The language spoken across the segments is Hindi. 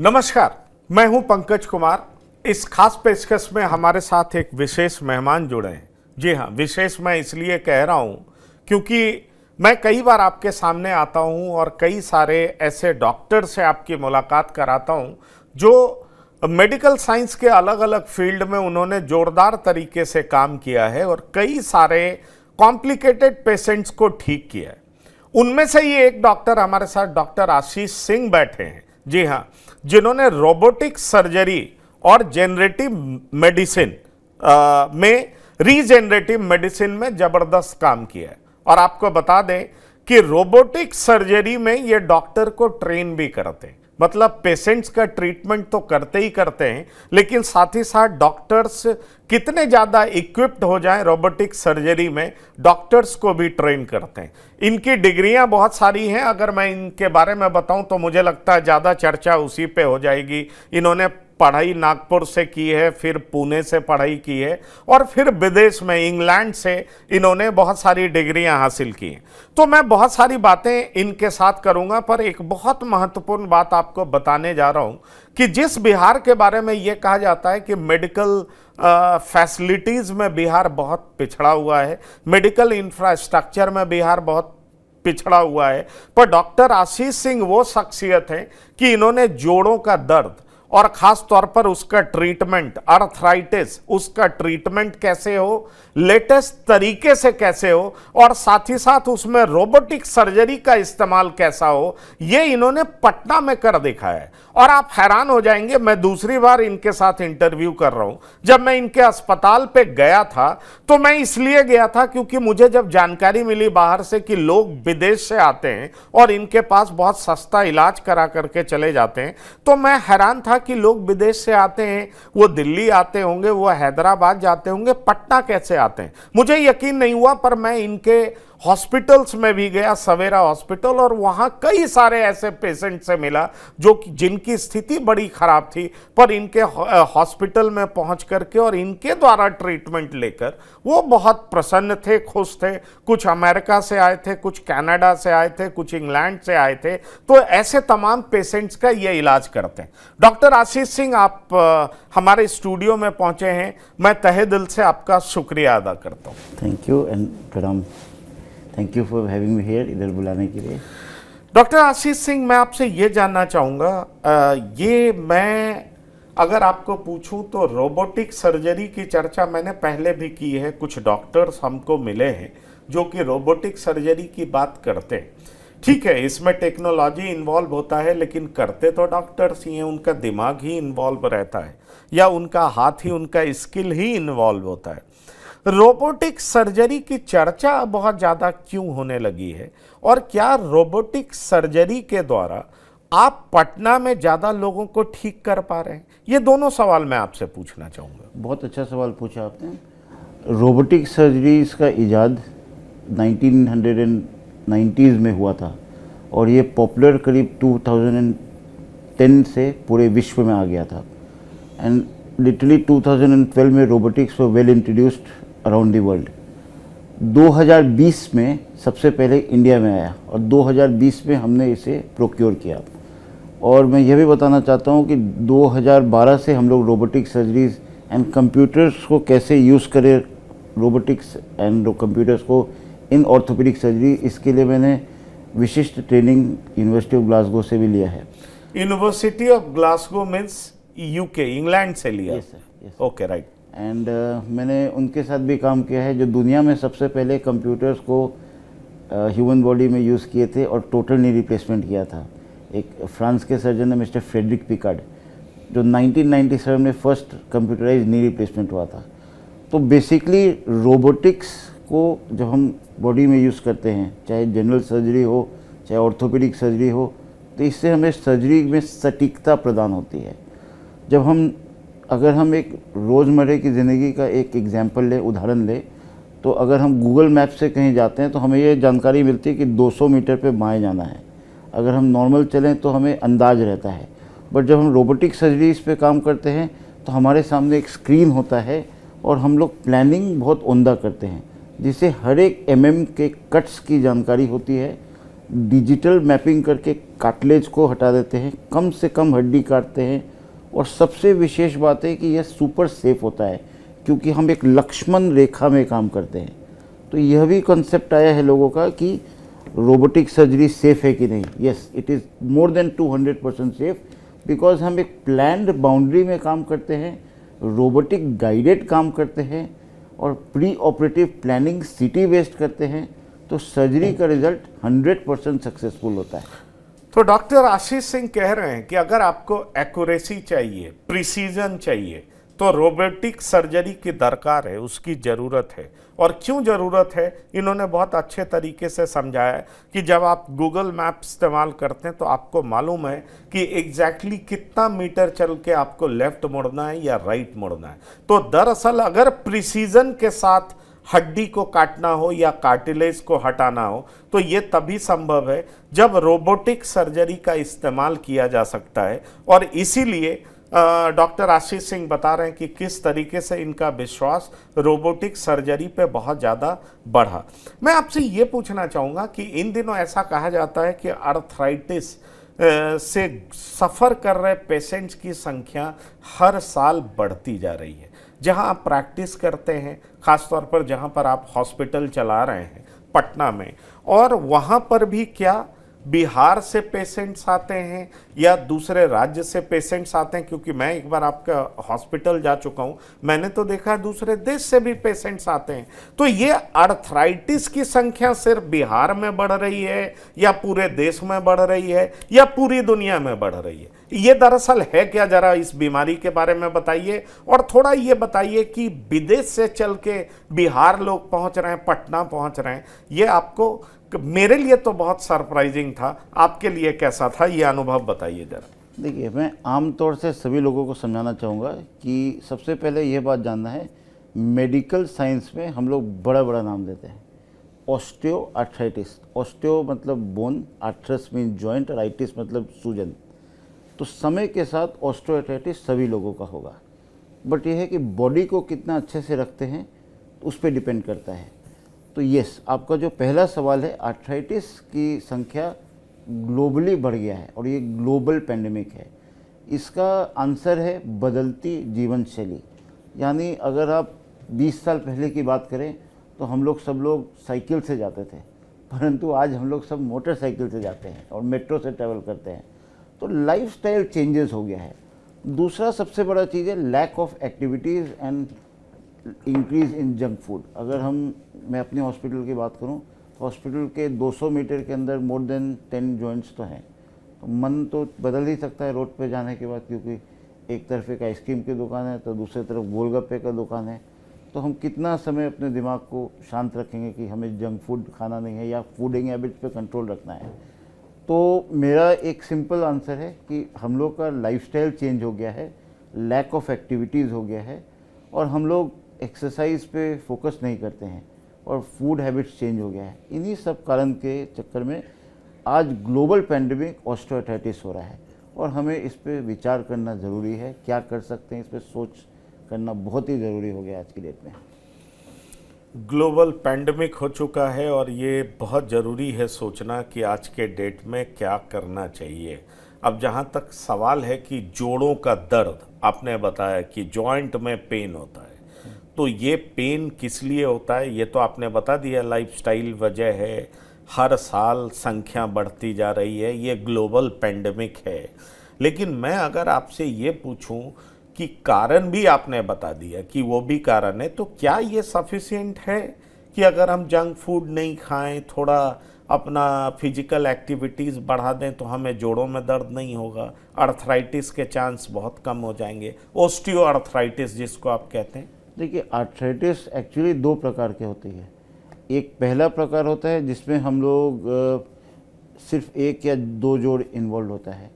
नमस्कार, मैं हूं पंकज कुमार। इस खास पेशकश में हमारे साथ एक विशेष मेहमान जुड़े हैं। जी हां, विशेष मैं इसलिए कह रहा हूं क्योंकि मैं कई बार आपके सामने आता हूं और कई सारे ऐसे डॉक्टर से आपकी मुलाकात कराता हूं जो मेडिकल साइंस के अलग अलग फील्ड में उन्होंने जोरदार तरीके से काम किया है और कई सारे कॉम्प्लिकेटेड पेशेंट्स को ठीक किया है। उनमें से ही एक डॉक्टर हमारे साथ डॉक्टर आशीष सिंह बैठे हैं। जी हाँ, जिन्होंने रोबोटिक सर्जरी और जेनरेटिव मेडिसिन में रीजेनरेटिव मेडिसिन में जबरदस्त काम किया है। और आपको बता दें कि रोबोटिक सर्जरी में ये डॉक्टर को ट्रेन भी करते हैं, मतलब पेशेंट्स का ट्रीटमेंट तो करते ही करते हैं, लेकिन साथ ही साथ डॉक्टर्स कितने ज़्यादा इक्विप्ड हो जाएं रोबोटिक सर्जरी में, डॉक्टर्स को भी ट्रेन करते हैं। इनकी डिग्रियां बहुत सारी हैं। अगर मैं इनके बारे में बताऊं तो मुझे लगता है ज़्यादा चर्चा उसी पे हो जाएगी। इन्होंने पढ़ाई नागपुर से की है, फिर पुणे से पढ़ाई की है और फिर विदेश में इंग्लैंड से इन्होंने बहुत सारी डिग्रियां हासिल की हैं। तो मैं बहुत सारी बातें इनके साथ करूंगा, पर एक बहुत महत्वपूर्ण बात आपको बताने जा रहा हूं कि जिस बिहार के बारे में ये कहा जाता है कि मेडिकल फैसिलिटीज़ में बिहार बहुत पिछड़ा हुआ है, मेडिकल इंफ्रास्ट्रक्चर में बिहार बहुत पिछड़ा हुआ है, पर डॉक्टर आशीष सिंह वो शख्सियत हैं कि इन्होंने जोड़ों का दर्द और ख़ास तौर पर उसका ट्रीटमेंट, अर्थराइटिस, उसका ट्रीटमेंट कैसे हो, लेटेस्ट तरीके से कैसे हो और साथ ही साथ उसमें रोबोटिक सर्जरी का इस्तेमाल कैसा हो, ये इन्होंने पटना में कर दिखाया है। और आप हैरान हो जाएंगे, मैं दूसरी बार इनके साथ इंटरव्यू कर रहा हूं। जब मैं इनके अस्पताल पे गया था तो मैं इसलिए गया था क्योंकि मुझे जब जानकारी मिली बाहर से कि लोग विदेश से आते हैं और इनके पास बहुत सस्ता इलाज करा करके चले जाते हैं, तो मैं हैरान था कि लोग विदेश से आते हैं, वो दिल्ली आते होंगे, वो हैदराबाद जाते होंगे, पटना कैसे आते हैं। मुझे यकीन नहीं हुआ, पर मैं इनके हॉस्पिटल्स में भी गया, सवेरा हॉस्पिटल, और वहाँ कई सारे ऐसे पेशेंट से मिला जो जिनकी स्थिति बड़ी ख़राब थी, पर इनके हॉस्पिटल में पहुँच करके और इनके द्वारा ट्रीटमेंट लेकर वो बहुत प्रसन्न थे, खुश थे। कुछ अमेरिका से आए थे, कुछ कनाडा से आए थे, कुछ इंग्लैंड से आए थे। तो ऐसे तमाम पेशेंट्स का ये इलाज करते हैं। डॉक्टर आशीष सिंह, आप हमारे स्टूडियो में पहुँचे हैं, मैं तहे दिल से आपका शुक्रिया अदा करता हूँ। थैंक यू एंड प्रणाम। Thank you for having me here, इधर बुलाने के लिए। डॉक्टर आशीष सिंह, मैं आपसे ये जानना चाहूँगा, मैं अगर आपको पूछूं तो रोबोटिक सर्जरी की चर्चा मैंने पहले भी की है। कुछ डॉक्टर्स हमको मिले हैं जो कि रोबोटिक सर्जरी की बात करते हैं। ठीक है, इसमें टेक्नोलॉजी इन्वॉल्व होता है, लेकिन करते तो डॉक्टर्स ही हैं, उनका दिमाग ही इन्वॉल्व रहता है या उनका हाथ ही, उनका स्किल ही इन्वॉल्व होता है। रोबोटिक सर्जरी की चर्चा बहुत ज़्यादा क्यों होने लगी है और क्या रोबोटिक सर्जरी के द्वारा आप पटना में ज़्यादा लोगों को ठीक कर पा रहे हैं? ये दोनों सवाल मैं आपसे पूछना चाहूँगा। बहुत अच्छा सवाल पूछा आपने। रोबोटिक सर्जरी का इजाद 1990s में हुआ था और ये पॉपुलर करीब 2010 से पूरे विश्व में आ गया था। एंड लिटरली 2012 में robotics were well introduced around the world. 2020 में सबसे पहले इंडिया में आया और 2020 में हमने इसे प्रोक्योर किया। और मैं यह भी बताना चाहता हूँ कि 2012 से हम लोग रोबोटिक सर्जरीज एंड कंप्यूटर्स को कैसे यूज़ करें, रोबोटिक्स एंड कंप्यूटर्स को इन ऑर्थोपेडिक सर्जरी, इसके लिए मैंने विशिष्ट ट्रेनिंग यूनिवर्सिटी ऑफ ग्लासगो से भी लिया है। University of Glasgow means UK, England से लिया? Yes sir. Okay, right. And मैंने उनके साथ भी काम किया है जो दुनिया में सबसे पहले कंप्यूटर्स को ह्यूमन बॉडी में यूज़ किए थे और टोटल नी रिप्लेसमेंट किया था। एक फ्रांस के सर्जन है मिस्टर फ्रेडरिक पिकार्ड, जो 1997 में फर्स्ट कंप्यूटराइज नी रिप्लेसमेंट हुआ था। तो बेसिकली रोबोटिक्स को जब हम बॉडी में यूज़ करते हैं, चाहे जनरल सर्जरी हो चाहे ऑर्थोपेडिक सर्जरी हो, तो इससे हमें सर्जरी में सटीकता प्रदान होती है। जब अगर हम एक रोज़मर्रा की ज़िंदगी का एक एग्जाम्पल लें, उदाहरण लें, तो अगर हम गूगल मैप से कहीं जाते हैं तो हमें ये जानकारी मिलती है कि 200 मीटर पे बाएं जाना है। अगर हम नॉर्मल चलें तो हमें अंदाज रहता है। बट जब हम रोबोटिक सर्जरीज पे काम करते हैं तो हमारे सामने एक स्क्रीन होता है और हम लोग प्लानिंग बहुत उम्दा करते हैं, जिससे हर एक के कट्स की जानकारी होती है, डिजिटल मैपिंग करके कार्टिलेज को हटा देते हैं, कम से कम हड्डी काटते हैं, और सबसे विशेष बात है कि यह सुपर सेफ होता है क्योंकि हम एक लक्ष्मण रेखा में काम करते हैं। तो यह भी कॉन्सेप्ट आया है लोगों का कि रोबोटिक सर्जरी सेफ है कि नहीं। Yes, it is more than 200% safe, because हम एक प्लान्ड बाउंड्री में काम करते हैं, रोबोटिक गाइडेड काम करते हैं और pre operative planning city based करते हैं। तो सर्जरी का रिजल्ट 100% सक्सेसफुल होता है। तो डॉक्टर आशीष सिंह कह रहे हैं कि अगर आपको एक्यूरेसी चाहिए, प्रिसीजन चाहिए, तो रोबोटिक सर्जरी की दरकार है, उसकी ज़रूरत है। और क्यों ज़रूरत है, इन्होंने बहुत अच्छे तरीके से समझाया है कि जब आप गूगल मैप इस्तेमाल करते हैं तो आपको मालूम है कि एग्जैक्टली कितना मीटर चल के आपको लेफ्ट मुड़ना है या राइट मुड़ना है। तो दरअसल अगर प्रिसीजन के साथ हड्डी को काटना हो या कार्टिलेज को हटाना हो तो ये तभी संभव है जब रोबोटिक सर्जरी का इस्तेमाल किया जा सकता है। और इसीलिए डॉक्टर आशीष सिंह बता रहे हैं कि किस तरीके से इनका विश्वास रोबोटिक सर्जरी पे बहुत ज़्यादा बढ़ा। मैं आपसे ये पूछना चाहूँगा कि इन दिनों ऐसा कहा जाता है कि आर्थराइटिस से सफ़र कर रहे पेशेंट्स की संख्या हर साल बढ़ती जा रही है। जहां आप प्रैक्टिस करते हैं, ख़ासतौर पर जहां पर आप हॉस्पिटल चला रहे हैं पटना में, और वहां पर भी क्या बिहार से पेशेंट्स आते हैं या दूसरे राज्य से पेशेंट्स आते हैं? क्योंकि मैं एक बार आपका हॉस्पिटल जा चुका हूं, मैंने तो देखा दूसरे देश से भी पेशेंट्स आते हैं। तो ये आर्थराइटिस की संख्या सिर्फ बिहार में बढ़ रही है या पूरे देश में बढ़ रही है या पूरी दुनिया में बढ़ रही है? ये दरअसल है क्या, जरा इस बीमारी के बारे में बताइए। और थोड़ा ये बताइए कि विदेश से चल के बिहार लोग पहुंच रहे हैं, पटना पहुंच रहे हैं, ये आपको, मेरे लिए तो बहुत सरप्राइजिंग था, आपके लिए कैसा था, ये अनुभव बताइए जरा। देखिए, मैं आमतौर से सभी लोगों को समझाना चाहूँगा कि सबसे पहले ये बात जानना है, मेडिकल साइंस में हम लोग बड़ा बड़ा नाम देते हैं। ऑस्टियो आर्थराइटिस, ऑस्टियो मतलब बोन, आर्थरस मीन जॉइंट और आइटिस मतलब सूजन। तो समय के साथ ऑस्टियो आर्थराइटिस सभी लोगों का होगा, बट यह है कि बॉडी को कितना अच्छे से रखते हैं उस पर डिपेंड करता है। तो यस, आपका जो पहला सवाल है, आर्थराइटिस की संख्या ग्लोबली बढ़ गया है और ये ग्लोबल पेंडेमिक है। इसका आंसर है बदलती जीवन शैली। यानी अगर आप 20 साल पहले की बात करें तो हम लोग सब लोग साइकिल से जाते थे, परंतु आज हम लोग सब मोटरसाइकिल से जाते हैं और मेट्रो से ट्रैवल करते हैं। तो लाइफस्टाइल चेंजेस हो गया है। दूसरा सबसे बड़ा चीज़ है lack of activities and increase in junk food. अगर मैं अपने हॉस्पिटल की बात करूं तो हॉस्पिटल के 200 मीटर के अंदर मोर देन 10 जॉइंट्स तो हैं। तो मन तो बदल ही सकता है रोड पे जाने के बाद, क्योंकि एक तरफ एक आइसक्रीम की दुकान है तो दूसरी तरफ गोलगप्पे का दुकान है। तो हम कितना समय अपने दिमाग को शांत रखेंगे कि हमें जंक फूड खाना नहीं है या फूडिंग हैबिट्स पे कंट्रोल रखना है। तो मेरा एक सिंपल आंसर है कि हम लोग का लाइफस्टाइल चेंज हो गया है, लैक ऑफ एक्टिविटीज़ हो गया है, और हम लोग एक्सरसाइज पे फोकस नहीं करते हैं, और फूड हैबिट्स चेंज हो गया है। इन्हीं सब कारण के चक्कर में आज ग्लोबल पैंडेमिक ऑस्टियोआर्थराइटिस हो रहा है, और हमें इस पे विचार करना ज़रूरी है। क्या कर सकते हैं, इस पे सोच करना बहुत ही ज़रूरी हो गया आज की डेट में। ग्लोबल पैंडेमिक हो चुका है और ये बहुत ज़रूरी है सोचना कि आज के डेट में क्या करना चाहिए। अब जहाँ तक सवाल है कि जोड़ों का दर्द, आपने बताया कि जॉइंट में पेन होता है, तो ये पेन किस लिए होता है ये तो आपने बता दिया, लाइफस्टाइल वजह है, हर साल संख्या बढ़ती जा रही है, ये ग्लोबल पैंडेमिक है। लेकिन मैं अगर आपसे ये पूछूं कि कारण भी आपने बता दिया कि वो भी कारण है, तो क्या ये सफिशिएंट है कि अगर हम जंक फूड नहीं खाएं, थोड़ा अपना फिजिकल एक्टिविटीज़ बढ़ा दें तो हमें जोड़ों में दर्द नहीं होगा, आर्थराइटिस के चांस बहुत कम हो जाएंगे, ऑस्टियो आर्थराइटिस जिसको आप कहते हैं? देखिए, आर्थराइटिस एक्चुअली 2 प्रकार के होती है। एक पहला प्रकार होता है जिसमें हम लोग सिर्फ 1 या 2 जोड़ इन्वॉल्व होता है,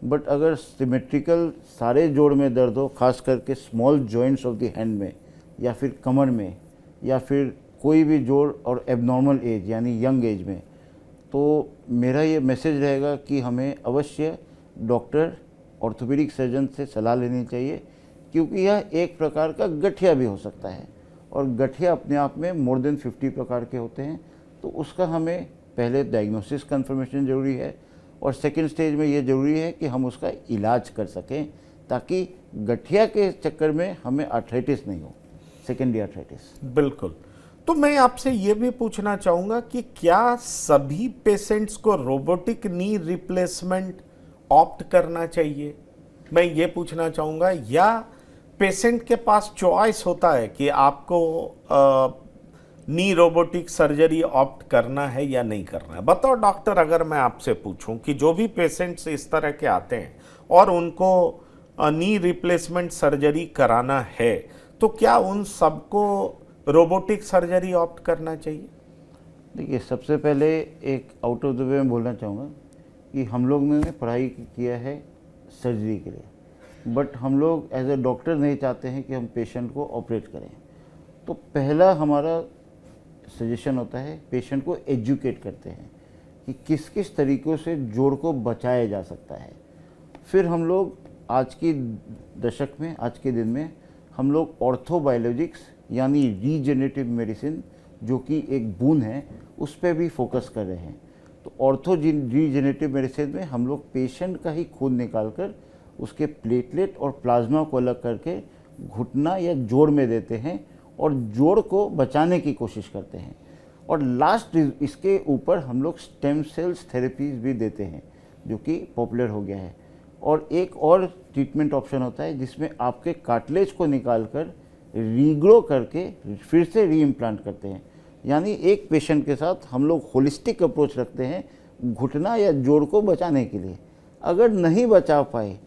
बट अगर सिमेट्रिकल सारे जोड़ में दर्द हो, खास करके small joints of the hand में या फिर कमर में या फिर कोई भी जोड़ और एबनॉर्मल एज यानी यंग एज में, तो मेरा ये मैसेज रहेगा कि हमें अवश्य डॉक्टर, ऑर्थोपेडिक सर्जन से सलाह लेनी चाहिए, क्योंकि यह एक प्रकार का गठिया भी हो सकता है, और गठिया अपने आप में मोर देन 50 प्रकार के होते हैं। तो उसका हमें पहले डायग्नोसिस कंफर्मेशन ज़रूरी है और सेकेंड स्टेज में ये ज़रूरी है कि हम उसका इलाज कर सकें ताकि गठिया के चक्कर में हमें आर्थराइटिस नहीं हो, सेकेंडरी आर्थराइटिस। बिल्कुल। तो मैं आपसे ये भी पूछना चाहूँगा कि क्या सभी पेशेंट्स को रोबोटिक नी रिप्लेसमेंट ऑप्ट करना चाहिए? मैं ये पूछना चाहूँगा, या पेशेंट के पास चॉइस होता है कि आपको नी रोबोटिक सर्जरी ऑप्ट करना है या नहीं करना है? बताओ डॉक्टर, अगर मैं आपसे पूछूं कि जो भी पेशेंट्स इस तरह के आते हैं और उनको नी रिप्लेसमेंट सर्जरी कराना है, तो क्या उन सबको रोबोटिक सर्जरी ऑप्ट करना चाहिए? देखिए, सबसे पहले एक आउट ऑफ द वे में बोलना चाहूँगा कि हम लोग ने पढ़ाई किया है सर्जरी के लिए, बट हम लोग एज ए डॉक्टर नहीं चाहते हैं कि हम पेशेंट को ऑपरेट करें। तो पहला हमारा सजेशन होता है, पेशेंट को एजुकेट करते हैं कि किस किस तरीक़ों से जोड़ को बचाया जा सकता है। फिर हम लोग आज की दशक में, आज के दिन में हम लोग ऑर्थोबायोलॉजिक्स यानी रीजेनरेटिव मेडिसिन, जो कि एक बून है, उस पर भी फोकस कर रहे हैं। तो रीजेनरेटिव मेडिसिन में हम लोग पेशेंट का ही खून निकाल कर उसके प्लेटलेट और प्लाज्मा को अलग करके घुटना या जोड़ में देते हैं और जोड़ को बचाने की कोशिश करते हैं। और लास्ट इसके ऊपर हम लोग स्टेम सेल्स थेरेपीज भी देते हैं, जो कि पॉपुलर हो गया है। और एक और ट्रीटमेंट ऑप्शन होता है जिसमें आपके कार्टिलेज को निकाल कर रीग्रो करके फिर से री इम्प्लांट करते हैं। यानी एक पेशेंट के साथ हम लोग होलिस्टिक अप्रोच रखते हैं घुटना या जोड़ को बचाने के लिए। अगर नहीं बचा पाए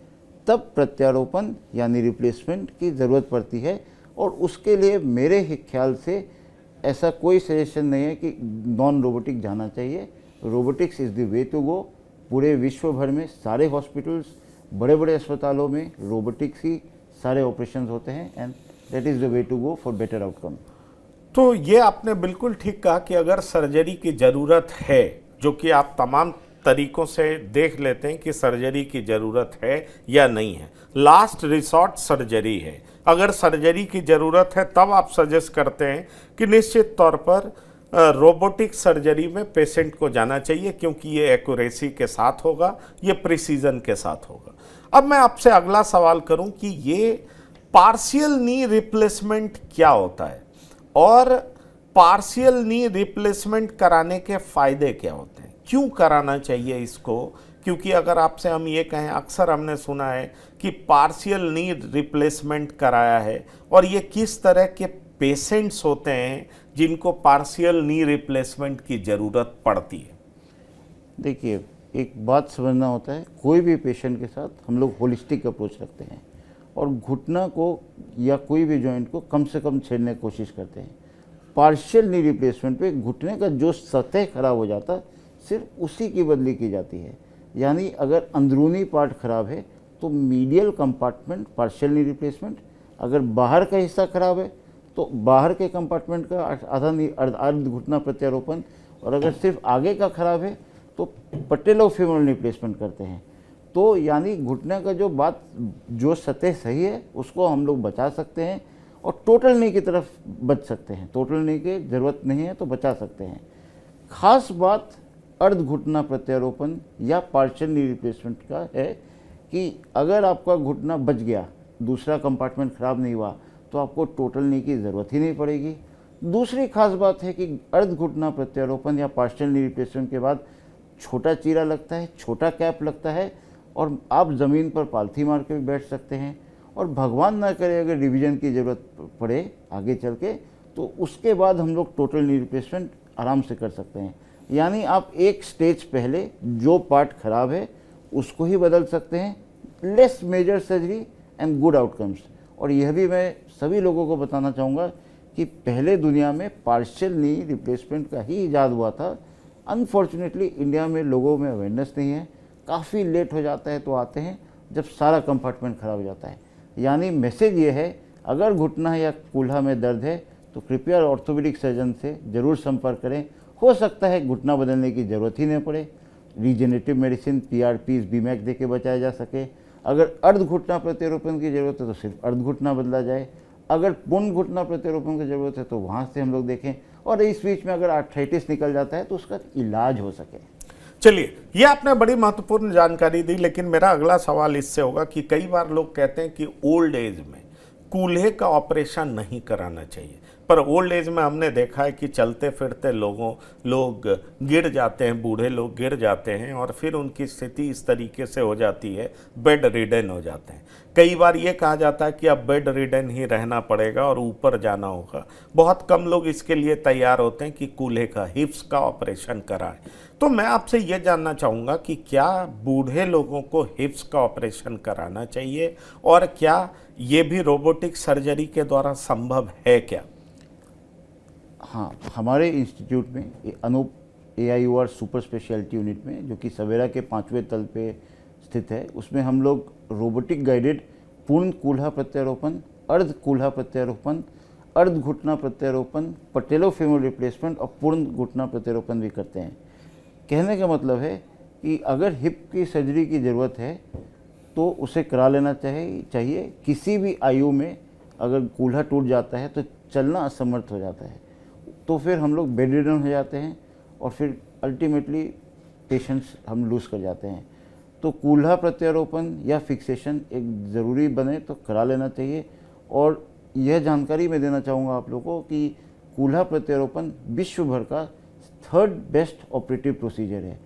तब प्रत्यारोपण यानी रिप्लेसमेंट की ज़रूरत पड़ती है, और उसके लिए मेरे ख्याल से ऐसा कोई सजेशन नहीं है कि नॉन रोबोटिक जाना चाहिए। Robotics is the way to go. पूरे विश्व भर में सारे हॉस्पिटल्स, बड़े बड़े अस्पतालों में रोबोटिक्स ही सारे ऑपरेशंस होते हैं, and that is the way to go for better outcome. तो ये आपने बिल्कुल ठीक कहा कि अगर सर्जरी की ज़रूरत है, जो कि आप तमाम तरीक़ों से देख लेते हैं कि सर्जरी की ज़रूरत है या नहीं है, लास्ट रिसॉर्ट सर्जरी है। अगर सर्जरी की ज़रूरत है तब आप सजेस्ट करते हैं कि निश्चित तौर पर रोबोटिक सर्जरी में पेशेंट को जाना चाहिए, क्योंकि ये एक्यूरेसी के साथ होगा, ये प्रिसीजन के साथ होगा। अब मैं आपसे अगला सवाल करूं कि ये पार्शियल नी रिप्लेसमेंट क्या होता है और पार्शियल नी रिप्लेसमेंट कराने के फ़ायदे क्या होते हैं, क्यों कराना चाहिए इसको? क्योंकि अगर आपसे हम ये कहें, अक्सर हमने सुना है कि पार्शियल नी रिप्लेसमेंट कराया है, और ये किस तरह के पेशेंट्स होते हैं जिनको पार्शियल नी रिप्लेसमेंट की ज़रूरत पड़ती है? देखिए, एक बात समझना होता है, कोई भी पेशेंट के साथ हम लोग होलिस्टिक अप्रोच रखते हैं और घुटना को या कोई भी जॉइंट को कम से कम छेड़ने की कोशिश करते हैं। पार्शियल नी रिप्लेसमेंट पे घुटने का जो सतह खराब हो जाता है, सिर्फ उसी की बदली की जाती है। यानी अगर अंदरूनी पार्ट खराब है तो medial compartment partial knee replacement, अगर बाहर का हिस्सा खराब है तो बाहर के कंपार्टमेंट का अर्ध घुटना प्रत्यारोपण, और अगर सिर्फ आगे का खराब है तो पटेलोफेमोरल रिप्लेसमेंट करते हैं। तो यानी घुटने का जो सतह सही है उसको हम लोग बचा सकते हैं और टोटल नी की तरफ बच सकते हैं। टोटल नी की ज़रूरत नहीं है तो बचा सकते हैं। खास बात अर्ध घुटना प्रत्यारोपण या पार्शियल नी रिप्लेसमेंट का है कि अगर आपका घुटना बच गया, दूसरा कंपार्टमेंट खराब नहीं हुआ, तो आपको टोटल नी की ज़रूरत ही नहीं पड़ेगी। दूसरी खास बात है कि अर्ध घुटना प्रत्यारोपण या पार्शियल नी रिप्लेसमेंट के बाद छोटा चीरा लगता है, छोटा कैप लगता है, और आप ज़मीन पर पालथी मार के भी बैठ सकते हैं। और भगवान ना करे अगर रिवीजन की ज़रूरत पड़े आगे चल के, तो उसके बाद हम लोग टोटल नी रिप्लेसमेंट आराम से कर सकते हैं। यानी आप एक स्टेज पहले जो पार्ट खराब है उसको ही बदल सकते हैं। Less major surgery and good outcomes. और यह भी मैं सभी लोगों को बताना चाहूँगा कि पहले दुनिया में पार्शियल नी रिप्लेसमेंट का ही ईजाद हुआ था। अनफॉर्चुनेटली इंडिया में लोगों में अवेयरनेस नहीं है, काफ़ी लेट हो जाता है तो आते हैं जब सारा कंपार्टमेंट खराब हो जाता है। यानी मैसेज ये है, अगर घुटना या कूल्हा में दर्द है तो कृपया ऑर्थोपेडिक सर्जन से ज़रूर संपर्क करें। हो सकता है घुटना बदलने की ज़रूरत ही नहीं पड़े, रीजेनरेटिव मेडिसिन PRPs बीमैक दे के बचाया जा सके। अगर अर्ध घुटना प्रत्यारोपण की ज़रूरत है तो सिर्फ अर्ध घुटना बदला जाए। अगर पूर्ण घुटना प्रत्यारोपण की ज़रूरत है तो वहाँ से हम लोग देखें। और इस बीच में अगर आर्थराइटिस निकल जाता है तो उसका इलाज हो सके। चलिए, ये आपने बड़ी महत्वपूर्ण जानकारी दी, लेकिन मेरा अगला सवाल इससे होगा कि कई बार लोग कहते हैं कि ओल्ड एज में कूल्हे का ऑपरेशन नहीं कराना चाहिए, पर ओल्ड एज में हमने देखा है कि चलते फिरते लोग गिर जाते हैं, बूढ़े लोग गिर जाते हैं और फिर उनकी स्थिति इस तरीके से हो जाती है, बेड रिडन हो जाते हैं। कई बार ये कहा जाता है कि अब बेड रिडन ही रहना पड़ेगा और ऊपर जाना होगा। बहुत कम लोग इसके लिए तैयार होते हैं कि कूल्हे का, हिप्स का ऑपरेशन कराएं। तो मैं आपसे ये जानना चाहूँगा कि क्या बूढ़े लोगों को हिप्स का ऑपरेशन कराना चाहिए, और क्या ये भी रोबोटिक सर्जरी के द्वारा संभव है क्या? हाँ, हमारे इंस्टीट्यूट में Anoop AIOR super speciality unit में, जो कि सवेरा के 5वें तल पे स्थित है, उसमें हम लोग रोबोटिक गाइडेड पूर्ण कूल्हा प्रत्यारोपण, अर्ध कूल्हा प्रत्यारोपण, अर्ध घुटना प्रत्यारोपण, पटेलोफेमर रिप्लेसमेंट और पूर्ण घुटना प्रत्यारोपण भी करते हैं। कहने का मतलब है कि अगर हिप की सर्जरी की ज़रूरत है तो उसे करा लेना चाहिए। किसी भी आयु में अगर कूल्हा टूट जाता है तो चलना असमर्थ हो जाता है, तो फिर हम लोग बेड रिडन हो जाते हैं और फिर अल्टीमेटली पेशेंट्स हम लूज़ कर जाते हैं। तो कूल्हा प्रत्यारोपण या फिक्सेशन एक ज़रूरी बने तो करा लेना चाहिए। और यह जानकारी मैं देना चाहूँगा आप लोगों को कि कूल्हा प्रत्यारोपण विश्व भर का 3rd बेस्ट ऑपरेटिव प्रोसीजर है।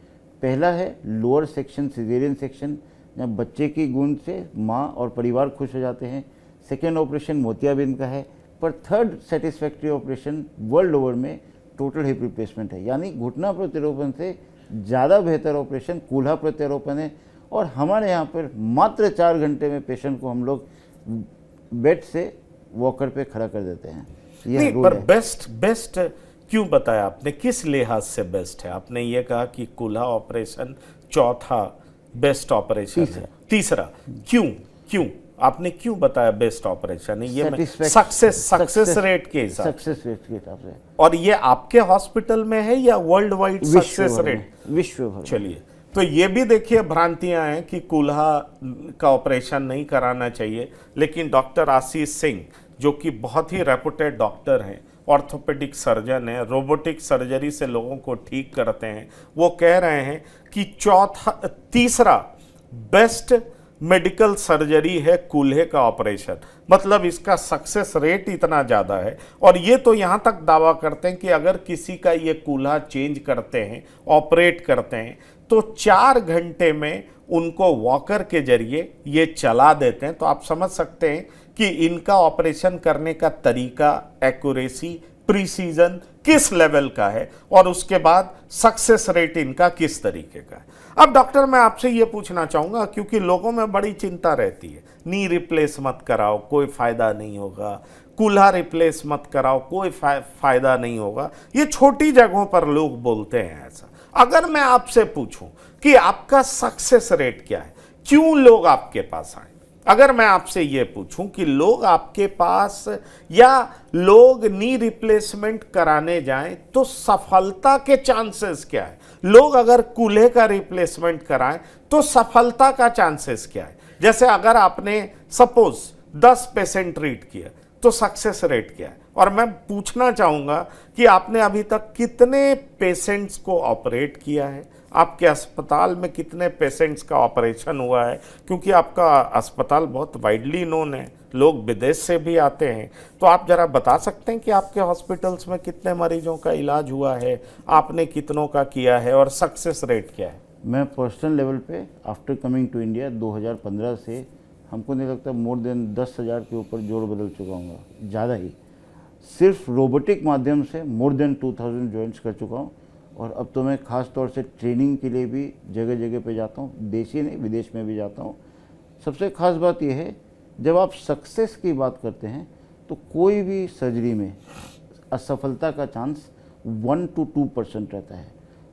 पहला है लोअर सेक्शन सिजेरियन सेक्शन, जहाँ बच्चे की गूंज से माँ और परिवार खुश हो जाते हैं। सेकेंड ऑपरेशन मोतियाबिंद का है, पर 3rd satisfactory operation world over में टोटल हिप रिप्लेसमेंट है। यानी घुटना प्रत्यारोपण से ज़्यादा बेहतर ऑपरेशन कूल्हा प्रत्यारोपण है। और हमारे यहाँ पर मात्र 4 घंटे में पेशेंट को हम लोग बेड से वॉकर पे खड़ा कर देते हैं। नहीं, पर बेस्ट क्यों बताया आपने, किस लिहाज से बेस्ट है? आपने ये कहा कि कूल्हा ऑपरेशन चौथा बेस्ट ऑपरेशन है, तीसरा क्यों आपने क्यों बताया बेस्ट ऑपरेशन है? ये सक्सेस रेट के हिसाब से। और ये आपके हॉस्पिटल में है या वर्ल्ड वाइड सक्सेस रेट? विश्व भर। चलिए, तो ये भी देखिए भ्रांतियां हैं कि कूल्हा का ऑपरेशन नहीं कराना चाहिए, लेकिन डॉक्टर आशीष सिंह, जो कि बहुत ही रेपुटेड डॉक्टर हैं, ऑर्थोपेडिक सर्जन है, रोबोटिक सर्जरी से लोगों को ठीक करते हैं, वो कह रहे हैं कि तीसरा बेस्ट मेडिकल सर्जरी है कूल्हे का ऑपरेशन। मतलब इसका सक्सेस रेट इतना ज़्यादा है। और ये तो यहाँ तक दावा करते हैं कि अगर किसी का ये कूल्हा चेंज करते हैं, ऑपरेट करते हैं, तो 4 घंटे में उनको वॉकर के जरिए ये चला देते हैं। तो आप समझ सकते हैं कि इनका ऑपरेशन करने का तरीका, एक्यूरेसी, प्रीसीजन किस लेवल का है, और उसके बाद सक्सेस रेट इनका किस तरीके का है। अब डॉक्टर, मैं आपसे ये पूछना चाहूँगा, क्योंकि लोगों में बड़ी चिंता रहती है, नी रिप्लेस मत कराओ, कोई फ़ायदा नहीं होगा, कूल्हा रिप्लेस मत कराओ, कोई फ़ायदा नहीं होगा, ये छोटी जगहों पर लोग बोलते हैं ऐसा। अगर मैं आपसे पूछूं कि आपका सक्सेस रेट क्या है, क्यों लोग आपके पास आए? अगर मैं आपसे ये पूछूं कि लोग आपके पास या लोग नी रिप्लेसमेंट कराने जाएं तो सफलता के चांसेस क्या है? लोग अगर कूल्हे का रिप्लेसमेंट कराएं तो सफलता का चांसेस क्या है? जैसे अगर आपने सपोज 10 पेशेंट ट्रीट किया तो सक्सेस रेट क्या है? और मैं पूछना चाहूँगा कि आपने अभी तक कितने पेशेंट्स को ऑपरेट किया है, आपके अस्पताल में कितने पेशेंट्स का ऑपरेशन हुआ है, क्योंकि आपका अस्पताल बहुत वाइडली नोन है, लोग विदेश से भी आते हैं। तो आप ज़रा बता सकते हैं कि आपके हॉस्पिटल्स में कितने मरीजों का इलाज हुआ है, आपने कितनों का किया है, और सक्सेस रेट क्या है? मैं पर्सनल लेवल पे आफ्टर कमिंग टू इंडिया 2015 से हमको नहीं लगता मोर देन 10,000 के ऊपर जोड़ बदल चुका हूँ, ज़्यादा ही। सिर्फ रोबोटिक माध्यम से मोर देन 2000 जॉइंट्स कर चुका हूँ। और अब तो मैं ख़ास तौर से ट्रेनिंग के लिए भी जगह जगह पे जाता हूँ, देश ही नहीं विदेश में भी जाता हूँ। सबसे ख़ास बात यह है, जब आप सक्सेस की बात करते हैं तो कोई भी सर्जरी में असफलता का चांस 1 to 2% रहता है,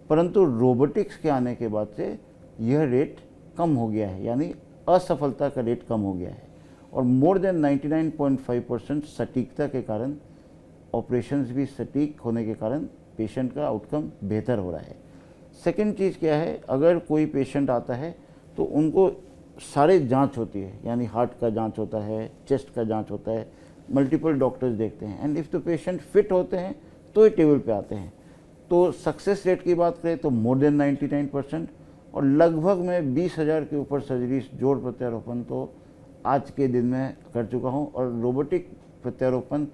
परंतु रोबोटिक्स के आने के बाद से यह रेट कम हो गया है, यानी असफलता का रेट कम हो गया है। और मोर देन 99.5% सटीकता के कारण, ऑपरेशंस भी सटीक होने के कारण पेशेंट का आउटकम बेहतर हो रहा है। सेकेंड चीज़ क्या है, अगर कोई पेशेंट आता है तो उनको सारे जांच होती है, यानी हार्ट का जांच होता है, चेस्ट का जांच होता है, मल्टीपल डॉक्टर्स देखते हैं, and if the patient fit होते हैं तो ये टेबल पे आते हैं। तो सक्सेस रेट की बात करें तो मोर देन 99%, और लगभग मैं 20,000 के ऊपर सर्जरीज जोड़ प्रत्यारोपण तो आज के दिन में कर चुका हूँ। और रोबोटिक प्रत्यारोपण,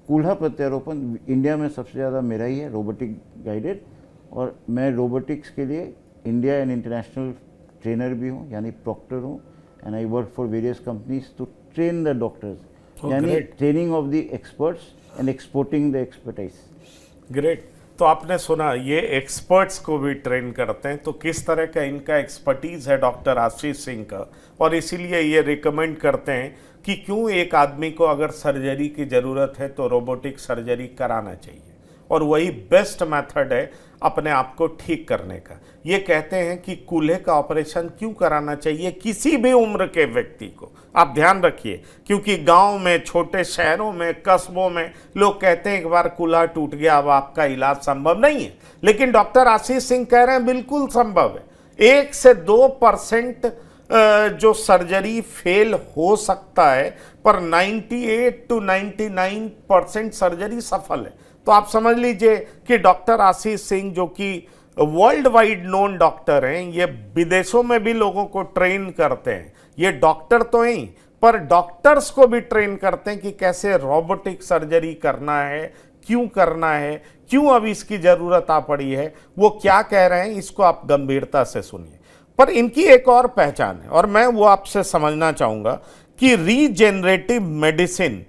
कूल्हा प्रत्यारोपण इंडिया में सबसे ज़्यादा मेरा ही है, रोबोटिक गाइडेड। और मैं रोबोटिक्स के लिए इंडिया एंड इंटरनेशनल ट्रेनर भी हूँ, यानी प्रॉक्टर हूँ। And I work for various companies to train the doctors, यानी training of the experts and exporting the expertise. Great. तो आपने सुना ये एक्सपर्ट्स को भी ट्रेन करते हैं, तो किस तरह का इनका एक्सपर्टीज है डॉक्टर आशीष सिंह का, और इसीलिए ये रिकमेंड करते हैं कि क्यों एक आदमी को अगर सर्जरी की ज़रूरत है तो रोबोटिक सर्जरी कराना चाहिए, और वही बेस्ट मेथड है अपने आप को ठीक करने का। ये कहते हैं कि कूल्हे का ऑपरेशन क्यों कराना चाहिए किसी भी उम्र के व्यक्ति को, आप ध्यान रखिए, क्योंकि गांव में, छोटे शहरों में, कस्बों में लोग कहते हैं एक बार कूल्हा टूट गया अब आपका इलाज संभव नहीं है, लेकिन डॉक्टर आशीष सिंह कह रहे हैं बिल्कुल संभव है। 1 से 2% जो सर्जरी फेल हो सकता है, पर 98 to 99% सर्जरी सफल है। तो आप समझ लीजिए कि डॉक्टर आशीष सिंह जो कि वर्ल्ड वाइड नोन डॉक्टर हैं, ये विदेशों में भी लोगों को ट्रेन करते हैं। ये डॉक्टर तो ही, पर डॉक्टर्स को भी ट्रेन करते हैं कि कैसे रोबोटिक सर्जरी करना है, क्यों करना है, क्यों अब इसकी ज़रूरत आ पड़ी है, वो क्या कह रहे हैं इसको आप गंभीरता से सुनिए। पर इनकी एक और पहचान है, और मैं वो आपसे समझना चाहूँगा कि रीजेनरेटिव मेडिसिन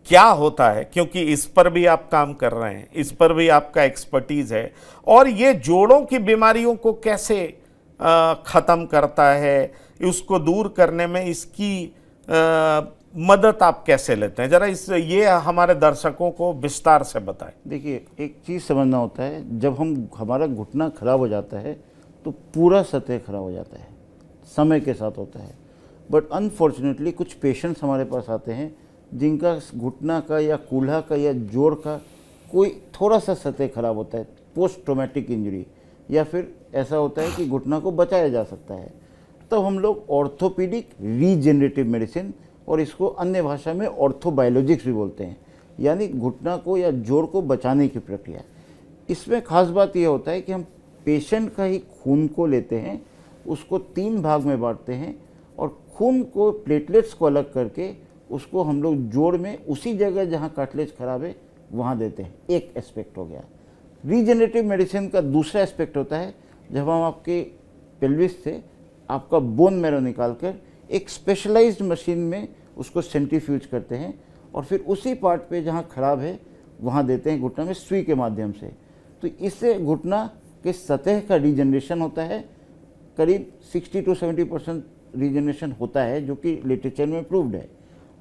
क्या होता है, क्योंकि इस पर भी आप काम कर रहे हैं, इस पर भी आपका एक्सपर्टीज है, और ये जोड़ों की बीमारियों को कैसे ख़त्म करता है, उसको दूर करने में इसकी मदद आप कैसे लेते हैं, जरा ये हमारे दर्शकों को विस्तार से बताएं। देखिए, एक चीज़ समझना होता है, जब हमारा घुटना खराब हो जाता है तो पूरा सतह खराब हो जाता है, समय के साथ होता है। बट अनफॉर्चुनेटली कुछ पेशेंट्स हमारे पास आते हैं जिनका घुटना का या कूल्हा का या जोड़ का कोई थोड़ा सा सतह खराब होता है, पोस्ट ट्रॉमेटिक इंजरी, या फिर ऐसा होता है कि घुटना को बचाया जा सकता है। तब हम लोग ऑर्थोपीडिक रीजेनरेटिव मेडिसिन, और इसको अन्य भाषा में ऑर्थोबायोलॉजिक्स भी बोलते हैं, यानी घुटना को या जोड़ को बचाने की प्रक्रिया। इसमें खास बात यह होता है कि हम पेशेंट का ही खून को लेते हैं, उसको 3 भाग में बांटते हैं, और खून को, प्लेटलेट्स को अलग करके उसको हम लोग जोड़ में उसी जगह जहाँ कार्टिलेज खराब है वहाँ देते हैं। एक एस्पेक्ट हो गया। रीजेनरेटिव मेडिसिन का दूसरा एस्पेक्ट होता है जब हम आपके पेल्विस से आपका बोन मैरो निकाल कर एक स्पेशलाइज्ड मशीन में उसको सेंट्रीफ्यूज करते हैं, और फिर उसी पार्ट पे जहाँ खराब है वहाँ देते हैं घुटना में सुई के माध्यम से। तो इससे घुटना के सतह का रीजनरेशन होता है, करीब 60 to 70% रीजनरेशन होता है, जो कि लिटरेचर में प्रूव्ड है।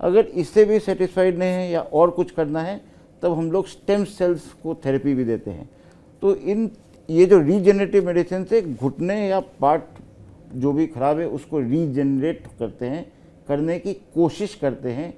अगर इससे भी सेटिस्फाइड नहीं है या और कुछ करना है, तब हम लोग स्टेम सेल्स को थेरेपी भी देते हैं। तो ये जो रीजनरेटिव मेडिसिन से घुटने या पार्ट जो भी खराब है उसको रीजनरेट करते हैं, करने की कोशिश करते हैं,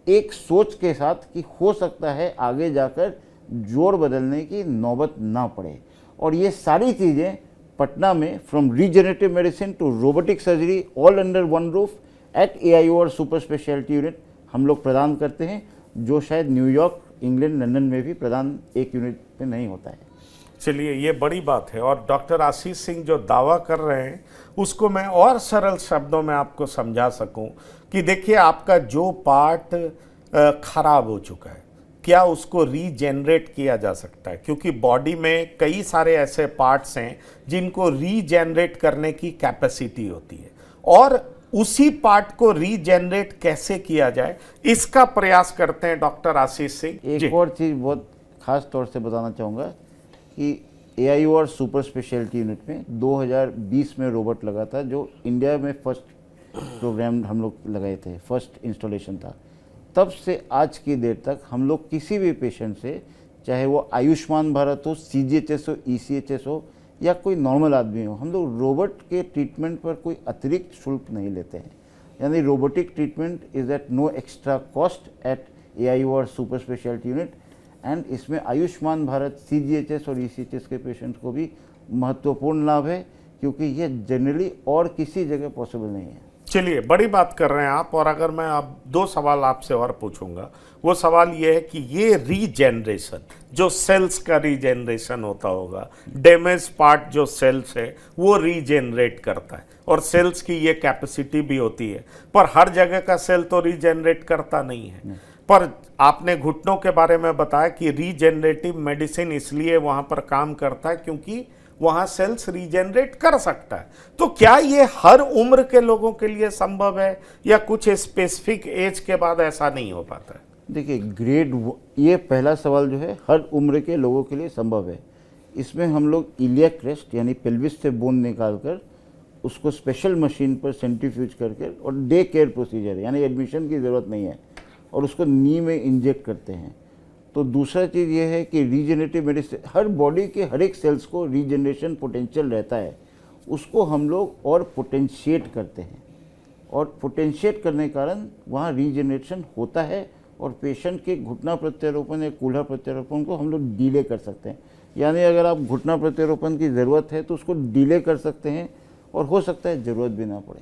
एक सोच के साथ कि हो सकता है आगे जाकर जोड़ बदलने की नौबत ना पड़े। और ये सारी चीज़ें पटना में, from regenerative medicine to robotic surgery, all under one roof at AIOR super speciality unit हम लोग प्रदान करते हैं, जो शायद न्यूयॉर्क, इंग्लैंड, लंदन में भी प्रदान एक यूनिट में नहीं होता है। चलिए, ये बड़ी बात है, और डॉक्टर आशीष सिंह जो दावा कर रहे हैं उसको मैं और सरल शब्दों में आपको समझा सकूं कि देखिए, आपका जो पार्ट खराब हो चुका है, क्या उसको रीजेनरेट किया जा सकता है, क्योंकि बॉडी में कई सारे ऐसे पार्ट्स हैं जिनको रीजेनरेट करने की कैपेसिटी होती है, और उसी पार्ट को रीजेनरेट कैसे किया जाए इसका प्रयास करते हैं डॉक्टर आशीष सिंह। एक और चीज़ बहुत खास तौर से बताना चाहूँगा कि AIOR सुपर स्पेशलिटी यूनिट में 2020 में रोबोट लगा था, जो इंडिया में फर्स्ट प्रोग्राम हम लोग लगाए थे, फर्स्ट इंस्टॉलेशन था। तब से आज की देर तक हम लोग किसी भी पेशेंट से, चाहे वो आयुष्मान भारत हो, CGHS हो, ECHS हो, या कोई नॉर्मल आदमी हो, हम लोग रोबोट के ट्रीटमेंट पर कोई अतिरिक्त शुल्क नहीं लेते हैं। यानी robotic treatment is at no extra cost at AIOR super speciality unit, and इसमें आयुष्मान भारत, CGHS और ECHS के पेशेंट्स को भी महत्वपूर्ण लाभ है, क्योंकि ये जनरली और किसी जगह पॉसिबल नहीं है। चलिए, बड़ी बात कर रहे हैं आप। और अगर मैं अब 2 सवाल आपसे और पूछूंगा, वो सवाल ये है कि ये रीजेनरेशन, जो सेल्स का रीजेनरेशन होता होगा, डैमेज पार्ट जो सेल्स है वो रीजेनरेट करता है, और सेल्स की ये कैपेसिटी भी होती है, पर हर जगह का सेल तो रीजेनरेट करता नहीं है। पर आपने घुटनों के बारे में बताया कि रीजेनरेटिव मेडिसिन इसलिए वहां पर काम करता है क्योंकि वहां सेल्स रीजेनरेट कर सकता है। तो क्या ये हर उम्र के लोगों के लिए संभव है, या कुछ स्पेसिफिक एज के बाद ऐसा नहीं हो पाता है? देखिए, ये पहला सवाल जो है हर उम्र के लोगों के लिए संभव है। इसमें हम लोग इलियक क्रेस्ट यानी पेल्विस से बोन निकालकर उसको स्पेशल मशीन पर सेंट्रीफ्यूज करके, और डे केयर प्रोसीजर यानी एडमिशन की ज़रूरत नहीं है, और उसको नी में इंजेक्ट करते हैं। तो दूसरा चीज़ ये है कि रीजनरेटिव मेडिसिन, हर बॉडी के हर एक सेल्स को रीजनरेशन पोटेंशियल रहता है, उसको हम लोग और पोटेंशिएट करते हैं, और पोटेंशिएट करने के कारण वहाँ रीजनरेशन होता है, और पेशेंट के घुटना प्रत्यारोपण या कूल्हा प्रत्यारोपण को हम लोग डिले कर सकते हैं। यानी अगर आप घुटना प्रत्यारोपण की ज़रूरत है तो उसको डिले कर सकते हैं, और हो सकता है ज़रूरत भी ना पड़े।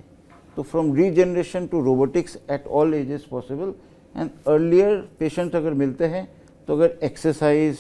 तो from regeneration to robotics at all ages possible. And earlier patient अगर मिलते हैं तो अगर exercise,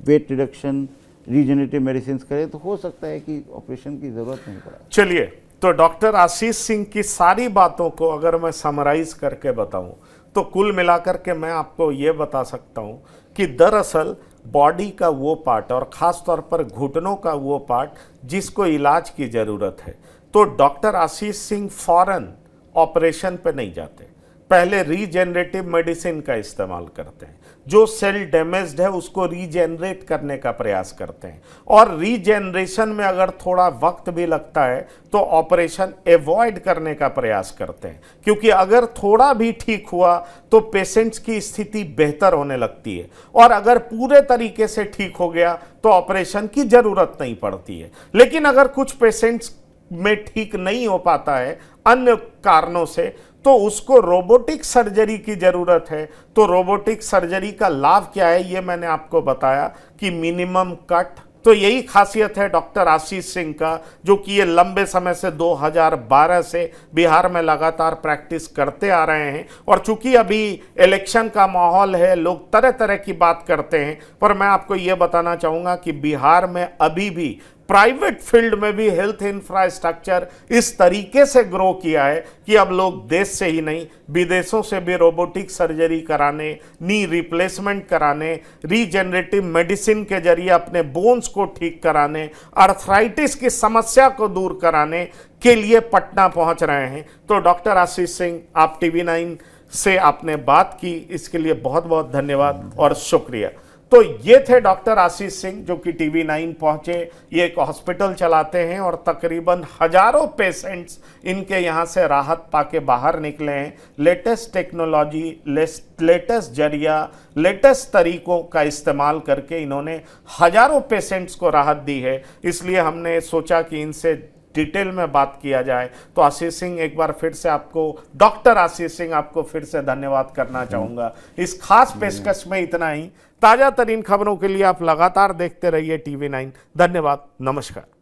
weight reduction, regenerative medicine करें तो हो सकता है कि ऑपरेशन की ज़रूरत नहीं पड़े। चलिए, तो डॉक्टर आशीष सिंह की सारी बातों को अगर मैं समराइज करके बताऊं तो कुल मिलाकर के मैं आपको ये बता सकता हूं कि दरअसल बॉडी का वो पार्ट, और ख़ास तौर पर घुटनों का वो पार्ट जिसको इलाज की ज़रूरत है, तो डॉक्टर आशीष सिंह फौरन ऑपरेशन पे नहीं जाते, पहले रीजेनरेटिव मेडिसिन का इस्तेमाल करते हैं। जो सेल डैमेज्ड है उसको रीजेनरेट करने का प्रयास करते हैं, और रीजेनरेशन में अगर थोड़ा वक्त भी लगता है तो ऑपरेशन एवॉइड करने का प्रयास करते हैं, क्योंकि अगर थोड़ा भी ठीक हुआ तो पेशेंट्स की स्थिति बेहतर होने लगती है, और अगर पूरे तरीके से ठीक हो गया तो ऑपरेशन की जरूरत नहीं पड़ती है। लेकिन अगर कुछ पेशेंट्स में ठीक नहीं हो पाता है अन्य कारणों से, तो उसको रोबोटिक सर्जरी की ज़रूरत है। तो रोबोटिक सर्जरी का लाभ क्या है ये मैंने आपको बताया कि मिनिमम कट। तो यही खासियत है डॉक्टर आशीष सिंह का, जो कि ये लंबे समय से 2012 से बिहार में लगातार प्रैक्टिस करते आ रहे हैं। और चूंकि अभी इलेक्शन का माहौल है, लोग तरह तरह की बात करते हैं, पर मैं आपको ये बताना चाहूँगा कि बिहार में अभी भी प्राइवेट फील्ड में भी हेल्थ इंफ्रास्ट्रक्चर इस तरीके से ग्रो किया है कि अब लोग देश से ही नहीं विदेशों से भी रोबोटिक सर्जरी कराने, नी रिप्लेसमेंट कराने, रीजेनरेटिव मेडिसिन के जरिए अपने बोन्स को ठीक कराने, आर्थराइटिस की समस्या को दूर कराने के लिए पटना पहुंच रहे हैं। तो डॉक्टर आशीष सिंह, आप TV9 से आपने बात की, इसके लिए बहुत बहुत धन्यवाद और शुक्रिया। तो ये थे डॉक्टर आशीष सिंह जो कि TV9 पहुंचे। ये एक हॉस्पिटल चलाते हैं और तकरीबन हजारों पेशेंट्स इनके यहाँ से राहत पाके बाहर निकले हैं। लेटेस्ट टेक्नोलॉजी, लेटेस्ट जरिया, लेटेस्ट तरीकों का इस्तेमाल करके इन्होंने हजारों पेशेंट्स को राहत दी है। इसलिए हमने सोचा कि इनसे डिटेल में बात किया जाए। तो आशीष सिंह, एक बार फिर से आपको, डॉक्टर आशीष सिंह, आपको फिर से धन्यवाद करना चाहूँगा। इस खास पेशकश में इतना ही। ताज़ा तरीन खबरों के लिए आप लगातार देखते रहिए TV9। धन्यवाद, नमस्कार।